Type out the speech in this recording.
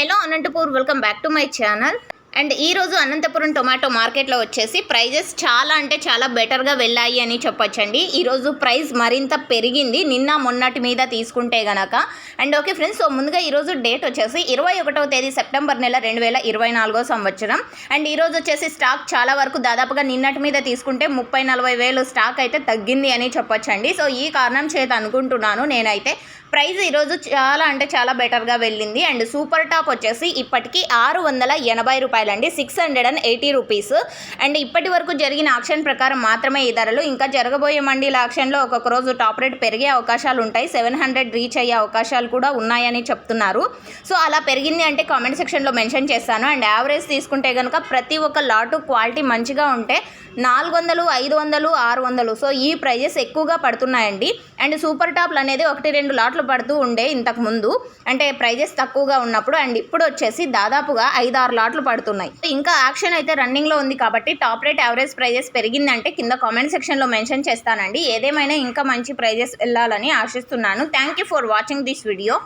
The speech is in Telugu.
Hello Anantapur, welcome back to my channel. And ఈరోజు అనంతపురం టొమాటో మార్కెట్లో వచ్చేసి ప్రైజెస్ చాలా అంటే చాలా బెటర్గా వెళ్ళాయి అని చెప్పొచ్చండి. ఈరోజు ప్రైస్ మరింత పెరిగింది నిన్న మొన్నటి మీద తీసుకుంటే గనక. అండ్ ఓకే ఫ్రెండ్స్, సో ముందుగా ఈరోజు డేట్ వచ్చేసి 21వ తేదీ సెప్టెంబర్ నెల 2024 సంవత్సరం. అండ్ ఈరోజు వచ్చేసి స్టాక్ చాలా వరకు దాదాపుగా నిన్నటి మీద తీసుకుంటే 30-40 వేలు స్టాక్ అయితే తగ్గింది అని చెప్పొచ్చండి. సో ఈ కారణం చేత అనుకుంటున్నాను నేనైతే ప్రైస్ ఈరోజు చాలా అంటే చాలా బెటర్గా వెళ్ళింది. అండ్ సూపర్ టాప్ వచ్చేసి ఇప్పటికీ 680 రూపాయలండి, 680 రూపీస్. అండ్ ఇప్పటి వరకు జరిగిన ఆక్షన్ ప్రకారం మాత్రమే ఈ ధరలు. ఇంకా జరగబోయే మండీల ఆక్షన్లో ఒక్కొక్క రోజు టాప్ రేట్ పెరిగే అవకాశాలు ఉంటాయి, 700 రీచ్ అయ్యే అవకాశాలు కూడా ఉన్నాయని చెప్తున్నారు. సో అలా పెరిగింది అంటే కామెంట్ సెక్షన్లో మెన్షన్ చేస్తాను. అండ్ యావరేజ్ తీసుకుంటే కనుక ప్రతి ఒక్క లాటు క్వాలిటీ మంచిగా ఉంటే 400, 500, 600 సో ఈ ప్రైజెస్ ఎక్కువగా పడుతున్నాయండి. అండ్ సూపర్ టాప్లు అనేది 1-2 లాట్లు పడుతూ ఉండే ఇంతకుముందు, అంటే ప్రైజెస్ తక్కువగా ఉన్నప్పుడు. అండ్ ఇప్పుడు వచ్చేసి దాదాపుగా 5-6 లాట్లు పడుతున్నాయి. ఇంకా యాక్షన్ అయితే రన్నింగ్లో ఉంది కాబట్టి టాప్ రేట్ యావరేజ్ ప్రైజెస్ పెరిగిందంటే కింద కామెంట్ సెక్షన్లో మెన్షన్ చేస్తానండి. ఏదేమైనా ఇంకా మంచి ప్రైజెస్ వెళ్ళాలని ఆశిస్తున్నాను. Thank you for watching this video.